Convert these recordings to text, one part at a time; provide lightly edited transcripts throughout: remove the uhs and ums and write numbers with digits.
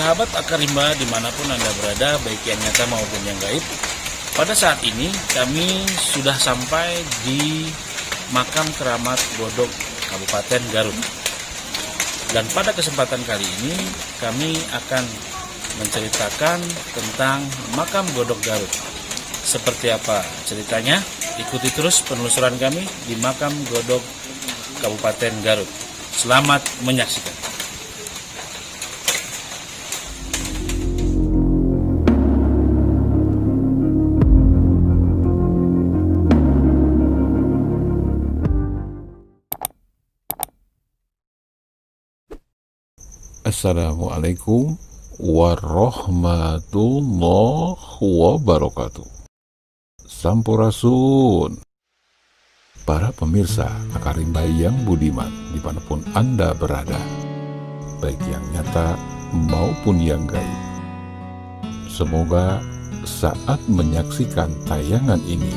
Sahabat Akarimba dimanapun Anda berada, baik yang nyata maupun yang gaib, pada saat ini kami sudah sampai di Makam Keramat Godog Kabupaten Garut. Dan pada kesempatan kali ini kami akan menceritakan tentang Makam Godog Garut. Seperti apa ceritanya? Ikuti terus penelusuran kami di Makam Godog Kabupaten Garut. Selamat menyaksikan. Assalamualaikum warahmatullahi wabarakatuh. Sampurasun. Para pemirsa Akarimba yang budiman dimanapun Anda berada, baik yang nyata maupun yang gaib, semoga saat menyaksikan tayangan ini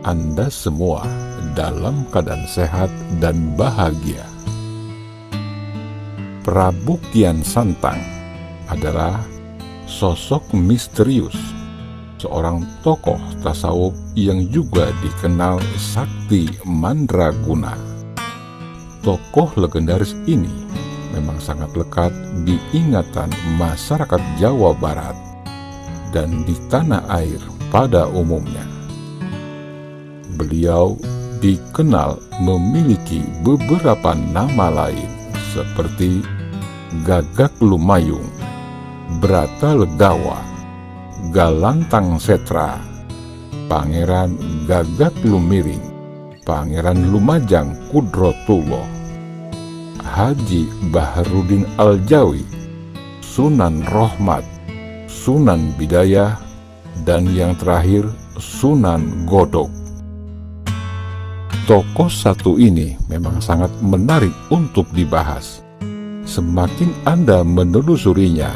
Anda semua dalam keadaan sehat dan bahagia. Prabu Kian Santang adalah sosok misterius, seorang tokoh tasawuf yang juga dikenal sakti mandraguna. Tokoh legendaris ini memang sangat lekat di ingatan masyarakat Jawa Barat dan di tanah air pada umumnya. Beliau dikenal memiliki beberapa nama lain seperti Gagak Lumayung, Brata Legawa, Galantang Setra, Pangeran Gagak Lumiring, Pangeran Lumajang Kudrotullah, Haji Baharudin Aljawi, Sunan Rohmat, Sunan Bidayah, dan yang terakhir Sunan Godog. Tokoh satu ini memang sangat menarik untuk dibahas. Semakin Anda menelusurinya,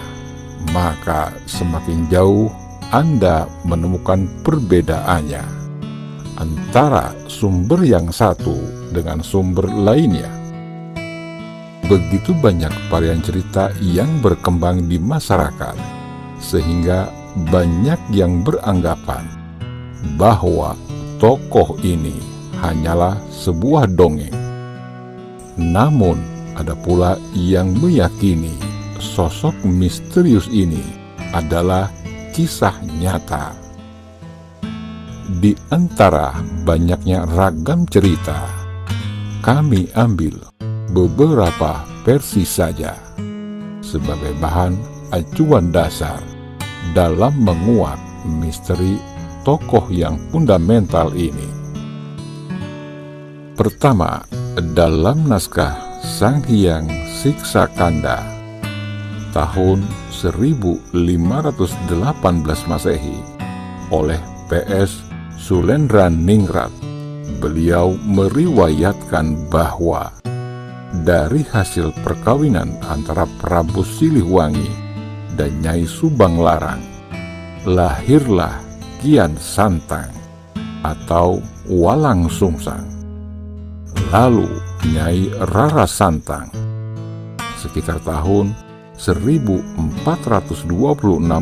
maka semakin jauh Anda menemukan perbedaannya antara sumber yang satu dengan sumber lainnya. Begitu banyak varian cerita yang berkembang di masyarakat, sehingga banyak yang beranggapan bahwa tokoh ini hanyalah sebuah dongeng. Namun, ada pula yang meyakini sosok misterius ini adalah kisah nyata. Di antara banyaknya ragam cerita, kami ambil beberapa versi saja sebagai bahan acuan dasar dalam menguak misteri tokoh yang fundamental ini. Pertama, dalam naskah Sang Hyang Siksakanda tahun 1518 Masehi oleh PS Sulendraningrat, beliau meriwayatkan bahwa dari hasil perkawinan antara Prabu Siliwangi dan Nyai Subang Larang, lahirlah Kian Santang atau Walang Sungsang. Lalu Nyai Rara Santang sekitar tahun 1426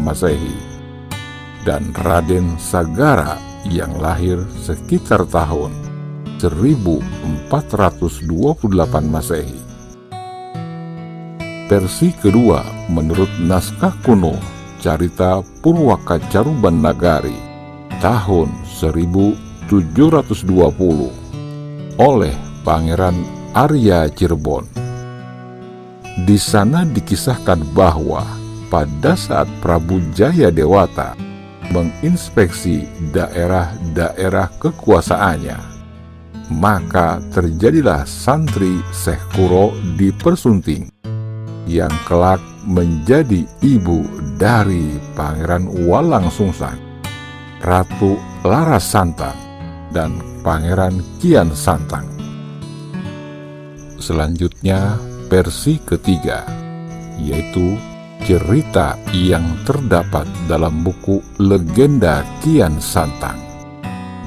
Masehi, dan Raden Sagara yang lahir sekitar tahun 1428 Masehi. Versi kedua menurut naskah kuno Carita Purwaka Caruban Nagari tahun 1720 oleh Pangeran Arya Cirebon. Di sana dikisahkan bahwa pada saat Prabu Jayadewata menginspeksi daerah-daerah kekuasaannya, maka terjadilah santri Syekh Kuro di Persunting yang kelak menjadi ibu dari Pangeran Walang Sungsang, Ratu Laras Santang, dan Pangeran Kian Santang. Selanjutnya versi ketiga, yaitu cerita yang terdapat dalam buku Legenda Kian Santang,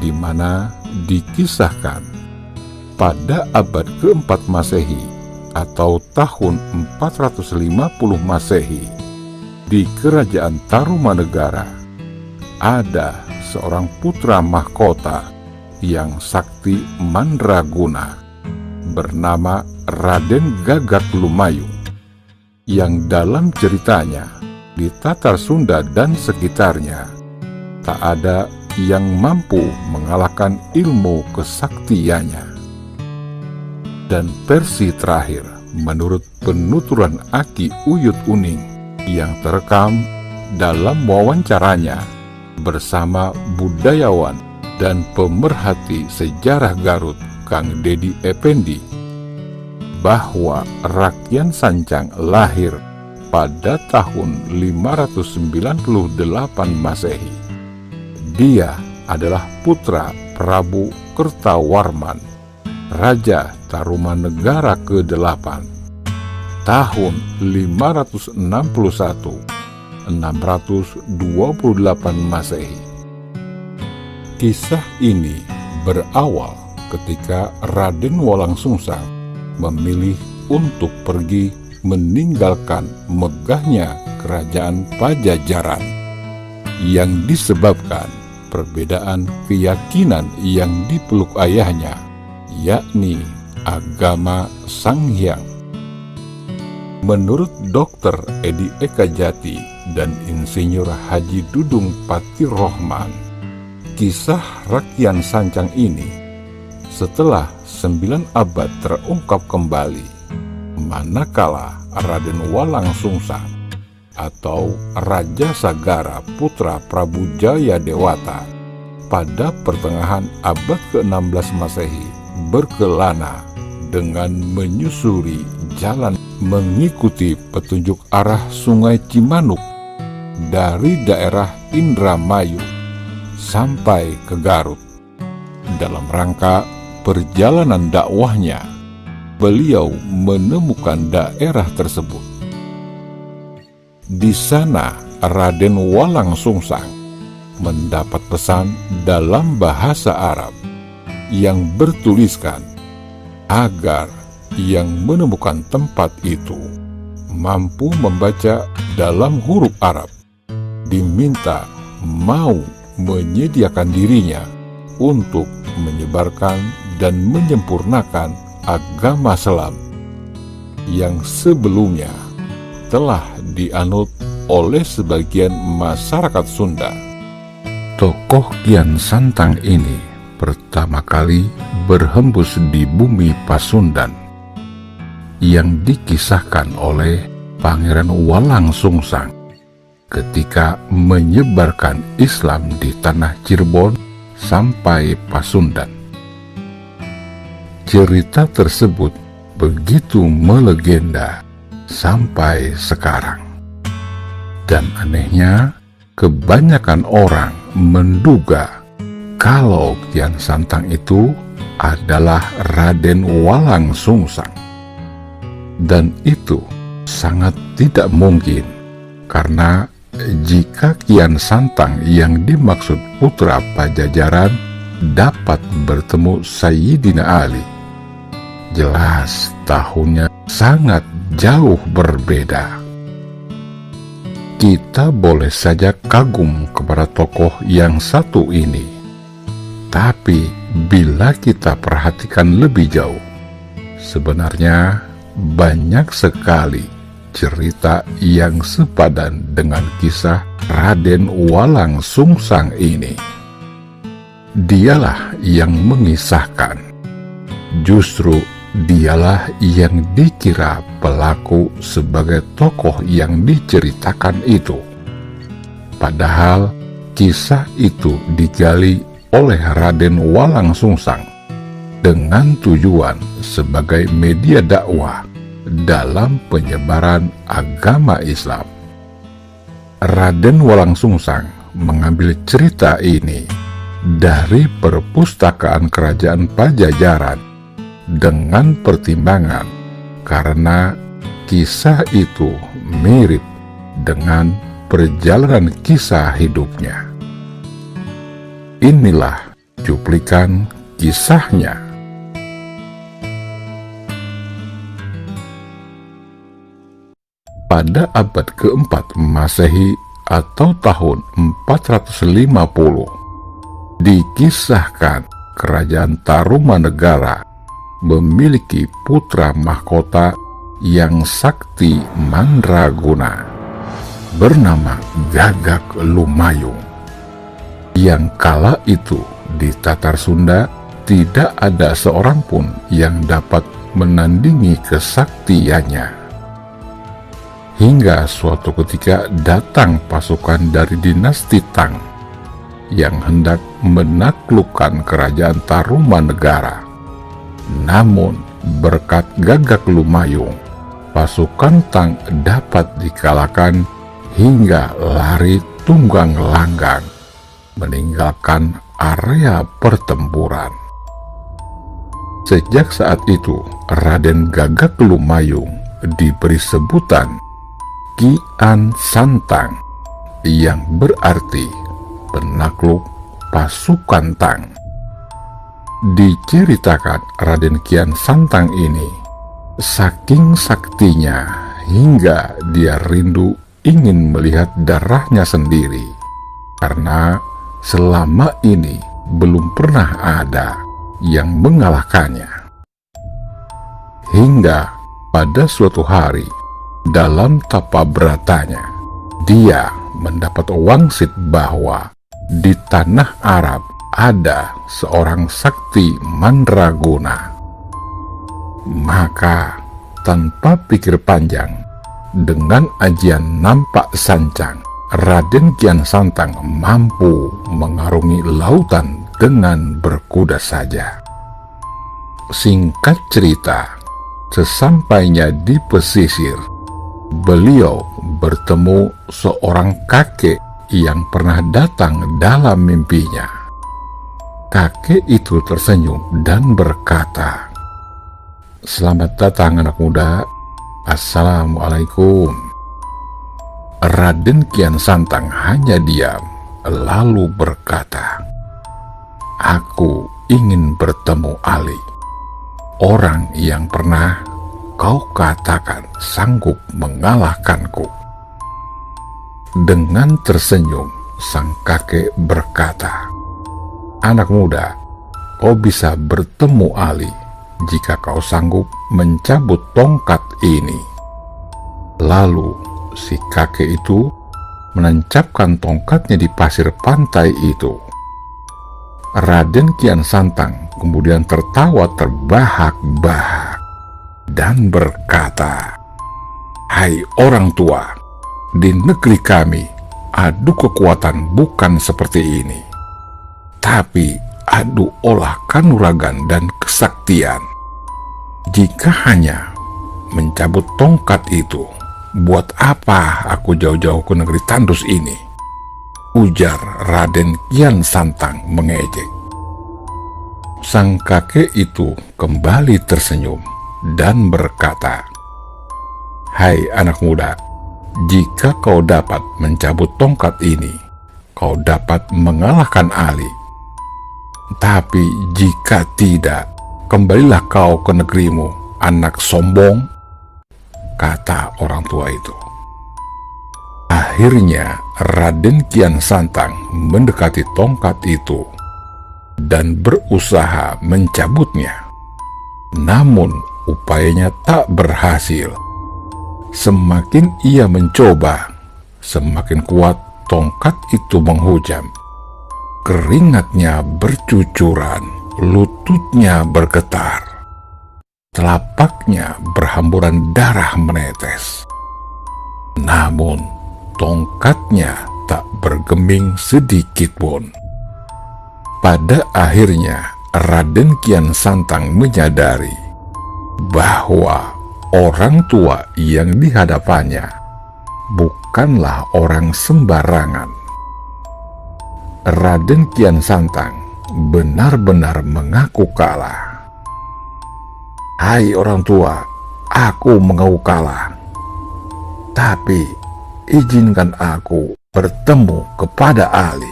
di mana dikisahkan pada abad keempat Masehi atau tahun 450 Masehi, di kerajaan Tarumanegara ada seorang putra mahkota yang sakti mandraguna bernama Raden Gagak Lumayung, yang dalam ceritanya di Tatar Sunda dan sekitarnya tak ada yang mampu mengalahkan ilmu kesaktiannya. Dan versi terakhir menurut penuturan Aki Uyut Uning yang terekam dalam wawancaranya bersama budayawan dan pemerhati sejarah Garut Kang Dedi Effendi, bahwa Rakyan Sancang lahir pada tahun 598 Masehi. Dia adalah putra Prabu Kertawarman, Raja Tarumanegara ke-8, tahun 561-628 Masehi. Kisah ini berawal ketika Raden Walangsungsang memilih untuk pergi meninggalkan megahnya kerajaan Pajajaran yang disebabkan perbedaan keyakinan yang dipeluk ayahnya, yakni agama Sanghyang. Menurut Dr. Edi Ekajati dan Insinyur Haji Dudung Patirohman, kisah Rakyan Sancang ini setelah 9 abad terungkap kembali, manakala Raden Walangsungsang atau Raja Sagara putra Prabu Jayadewata pada pertengahan abad ke-16 Masehi berkelana dengan menyusuri jalan mengikuti petunjuk arah Sungai Cimanuk dari daerah Indramayu sampai ke Garut. Dalam rangka perjalanan dakwahnya, beliau menemukan daerah tersebut. Di sana Raden Walangsungsang mendapat pesan dalam bahasa Arab yang bertuliskan agar yang menemukan tempat itu mampu membaca dalam huruf Arab, diminta mau menyediakan dirinya untuk menyebarkan dan menyempurnakan agama Islam yang sebelumnya telah dianut oleh sebagian masyarakat Sunda. Tokoh Kian Santang ini pertama kali berhembus di bumi Pasundan yang dikisahkan oleh Pangeran Walangsungsang ketika menyebarkan Islam di tanah Cirebon sampai Pasundan. Cerita tersebut begitu melegenda sampai sekarang. Dan anehnya, kebanyakan orang menduga kalau Kian Santang itu adalah Raden Walangsungsang. Dan itu sangat tidak mungkin, karena jika Kian Santang yang dimaksud putra Pajajaran dapat bertemu Sayyidina Ali, jelas tahunnya sangat jauh berbeda. Kita boleh saja kagum kepada tokoh yang satu ini, tapi bila kita perhatikan lebih jauh, sebenarnya banyak sekali cerita yang sepadan dengan kisah Raden Walangsungsang ini. Dialah yang mengisahkan, justru dialah yang dikira pelaku sebagai tokoh yang diceritakan itu. Padahal kisah itu digali oleh Raden Walangsungsang dengan tujuan sebagai media dakwah dalam penyebaran agama Islam. Raden Walangsungsang mengambil cerita ini dari perpustakaan kerajaan Pajajaran dengan pertimbangan karena kisah itu mirip dengan perjalanan kisah hidupnya. Inilah cuplikan kisahnya. pada abad keempat Masehi atau tahun 450, dikisahkan kerajaan Tarumanegara memiliki putra mahkota yang sakti mandraguna bernama Gagak Lumayung, yang kala itu di Tatar Sunda tidak ada seorang pun yang dapat menandingi kesaktiannya. Hingga suatu ketika datang pasukan dari dinasti Tang yang hendak menaklukkan kerajaan Tarumanegara. Namun berkat Gagak Lumayung, pasukan Tang dapat dikalahkan hingga lari tunggang langgang, meninggalkan area pertempuran. Sejak saat itu, Raden Gagak Lumayung diberi sebutan Kian Santang, yang berarti penakluk pasukan Tang. Diceritakan Raden Kian Santang ini saking saktinya hingga dia rindu ingin melihat darahnya sendiri, karena selama ini belum pernah ada yang mengalahkannya. Hingga pada suatu hari, dalam tapa beratanya, dia mendapat wangsit bahwa di tanah Arab ada seorang sakti mandraguna. Maka tanpa pikir panjang, dengan ajian nampak sancang, Raden Kian Santang mampu mengarungi lautan dengan berkuda saja. Singkat cerita, sesampainya di pesisir, beliau bertemu seorang kakek yang pernah datang dalam mimpinya. Kakek itu tersenyum dan berkata, "Selamat datang anak muda, Assalamualaikum." Raden Kian Santang hanya diam, lalu berkata, "Aku ingin bertemu Ali, orang yang pernah kau katakan sanggup mengalahkanku." Dengan tersenyum, sang kakek berkata, "Anak muda, kau bisa bertemu Ali jika kau sanggup mencabut tongkat ini." Lalu si kakek itu menancapkan tongkatnya di pasir pantai itu. Raden Kian Santang kemudian tertawa terbahak-bahak dan berkata, "Hai orang tua, di negeri kami adu kekuatan bukan seperti ini, tapi adu olah kanuragan dan kesaktian. Jika hanya mencabut tongkat itu, buat apa aku jauh-jauh ke negeri tandus ini?" ujar Raden Kian Santang mengejek. Sang kakek itu kembali tersenyum dan berkata, "Hai anak muda, jika kau dapat mencabut tongkat ini, kau dapat mengalahkan Ali. Tapi jika tidak, kembalilah kau ke negerimu, anak sombong," kata orang tua itu. Akhirnya Raden Kian Santang mendekati tongkat itu dan berusaha mencabutnya. Namun upayanya tak berhasil. Semakin ia mencoba, semakin kuat tongkat itu menghujam. Keringatnya bercucuran, lututnya bergetar, telapaknya berhamburan darah menetes. Namun tongkatnya tak bergeming sedikit pun. Pada akhirnya Raden Kian Santang menyadari bahwa orang tua yang dihadapannya bukanlah orang sembarangan. Raden Kian Santang benar-benar mengaku kalah. "Hai orang tua, aku mengaku kalah. Tapi izinkan aku bertemu kepada Ali."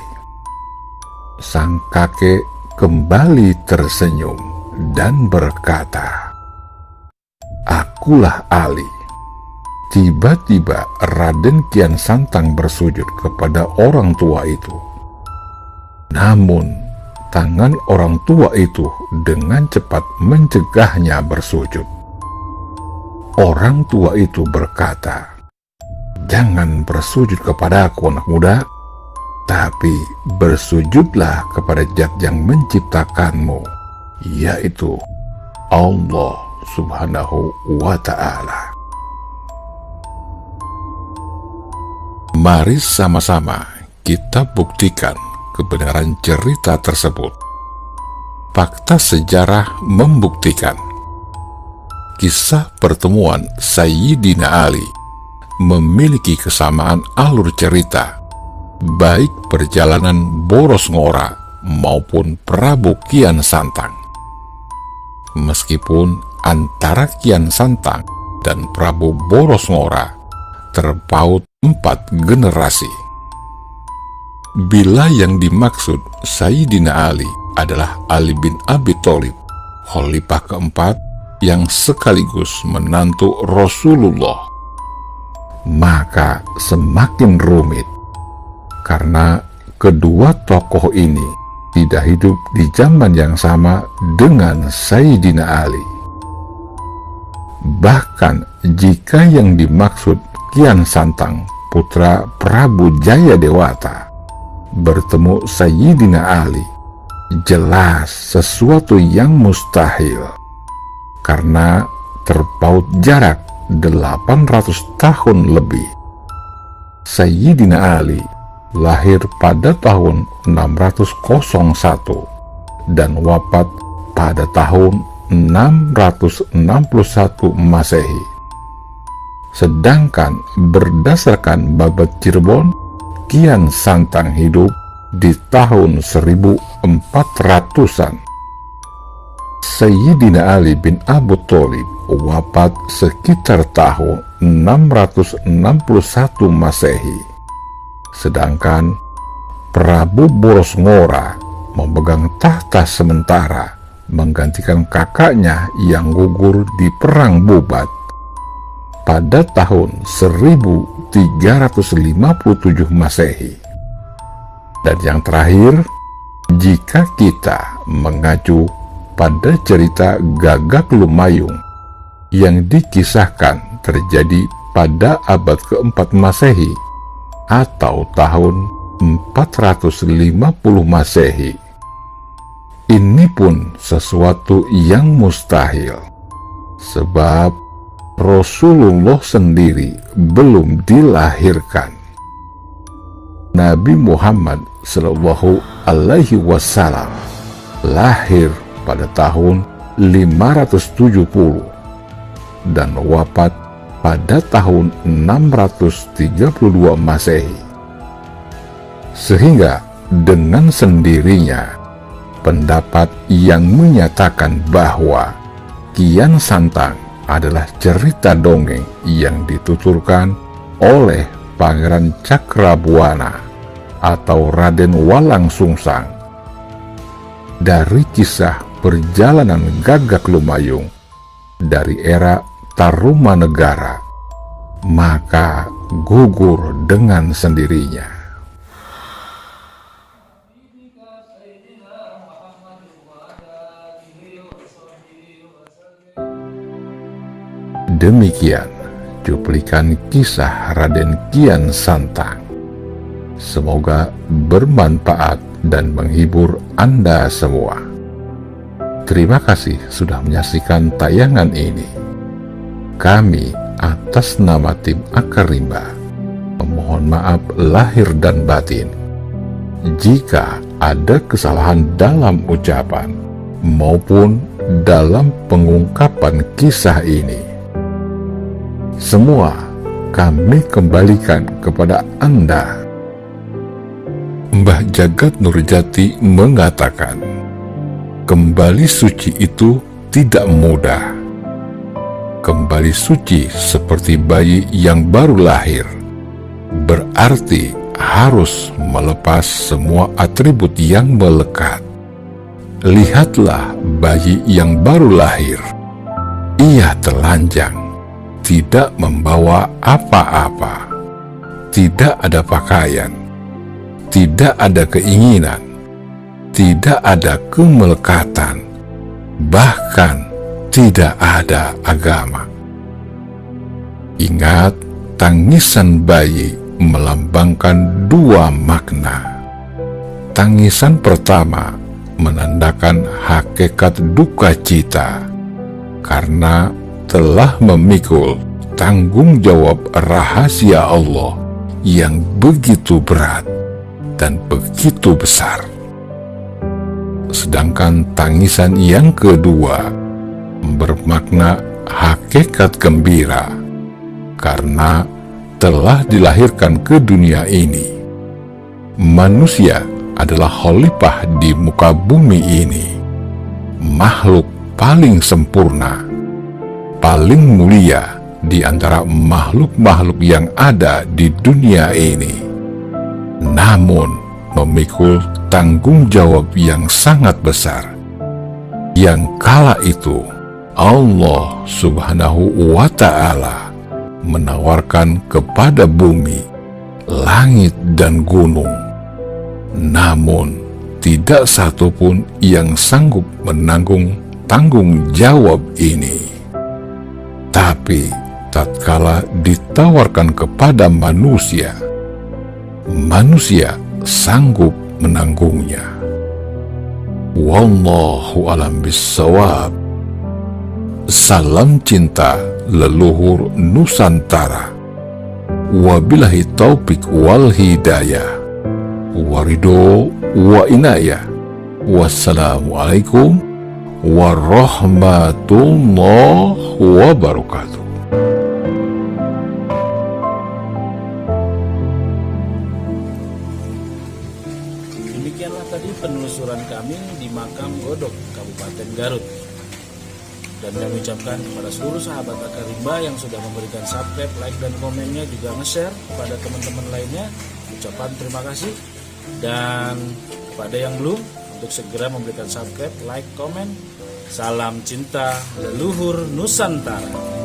Sang kakek kembali tersenyum dan berkata, "Akulah Ali, Tiba-tiba Raden Kian Santang bersujud kepada orang tua itu. Namun, tangan orang tua itu dengan cepat mencegahnya bersujud. Orang tua itu berkata, "Jangan bersujud kepadaku, anak muda, tapi bersujudlah kepada Zat yang menciptakanmu, yaitu Allah Subhanahu wa Ta'ala." Mari sama-sama kita buktikan kebenaran cerita tersebut. Fakta sejarah membuktikan kisah pertemuan Sayyidina Ali memiliki kesamaan alur cerita, baik perjalanan Boros Ngora maupun Prabu Kian Santang. Meskipun antara Kian Santang dan Prabu Boros Ngora terpaut 4 generasi. Bila yang dimaksud Sayyidina Ali adalah Ali bin Abi Thalib, khalifah keempat yang sekaligus menantu Rasulullah, maka semakin rumit, karena kedua tokoh ini tidak hidup di zaman yang sama dengan Sayyidina Ali. Bahkan jika yang dimaksud Kian Santang, putra Prabu Jayadewata, bertemu Sayyidina Ali, jelas sesuatu yang mustahil, karena terpaut jarak 800 tahun lebih. Sayyidina Ali lahir pada tahun 601 dan wafat pada tahun 661 Masehi. Sedangkan berdasarkan Babad Cirebon, Kian Santang hidup di tahun 1400-an. Sayyidina Ali bin Abi Thalib wafat sekitar tahun 661 Masehi. Sedangkan Prabu Boros Ngora memegang tahta sementara menggantikan kakaknya yang gugur di Perang Bubat pada tahun 1357 Masehi. Dan yang terakhir, jika kita mengacu pada cerita Gagak Lumayung yang dikisahkan terjadi pada abad keempat Masehi atau tahun 450 Masehi, ini pun sesuatu yang mustahil, sebab Rasulullah sendiri belum dilahirkan. Nabi Muhammad Shallallahu Alaihi Wasallam lahir pada tahun 570 dan wafat pada tahun 632 Masehi. Sehingga dengan sendirinya pendapat yang menyatakan bahwa Kian Santang adalah cerita dongeng yang dituturkan oleh Pangeran Cakrabuana atau Raden Walang Sungsang dari kisah perjalanan Gagak Lumayung dari era Tarumanegara, maka gugur dengan sendirinya. Demikian cuplikan kisah Raden Kian Santang. Semoga bermanfaat dan menghibur Anda semua. Terima kasih sudah menyaksikan tayangan ini. Kami atas nama tim Akar Rimba memohon maaf lahir dan batin jika ada kesalahan dalam ucapan maupun dalam pengungkapan kisah ini. Semua kami kembalikan kepada Anda. Mbah Jagat Nurjati mengatakan, kembali suci itu tidak mudah. Kembali suci seperti bayi yang baru lahir, berarti harus melepas semua atribut yang melekat. Lihatlah bayi yang baru lahir, ia telanjang, tidak membawa apa-apa, tidak ada pakaian, tidak ada keinginan, tidak ada kemelekatan, bahkan tidak ada agama. Ingat, tangisan bayi melambangkan dua makna. Tangisan pertama menandakan hakikat duka cita karena telah memikul tanggung jawab rahasia Allah yang begitu berat dan begitu besar. Sedangkan tangisan yang kedua bermakna hakikat gembira karena telah dilahirkan ke dunia ini. Manusia adalah khalifah di muka bumi ini, makhluk paling sempurna, paling mulia di antara makhluk-makhluk yang ada di dunia ini, namun memikul tanggung jawab yang sangat besar, yang kala itu Allah Subhanahu wa Ta'ala menawarkan kepada bumi, langit, dan gunung. Namun, tidak satu pun yang sanggup menanggung tanggung jawab ini. Tapi, tatkala ditawarkan kepada manusia, manusia sanggup menanggungnya. Wallahu alam bissawab. Salam cinta leluhur Nusantara. Wabillahi taufik wal hidayah. Waridho wa inayah. Wassalamualaikum warahmatullahi wabarakatuh. Demikianlah tadi penelusuran kami di makam Godok, Kabupaten Garut. Dan kami ucapkan kepada seluruh sahabat Akar Rimba yang sudah memberikan subscribe, like, dan komennya, juga nge-share kepada teman-teman lainnya. Ucapan terima kasih. Dan kepada yang belum, untuk segera memberikan subscribe, like, komen. Salam cinta leluhur Nusantara.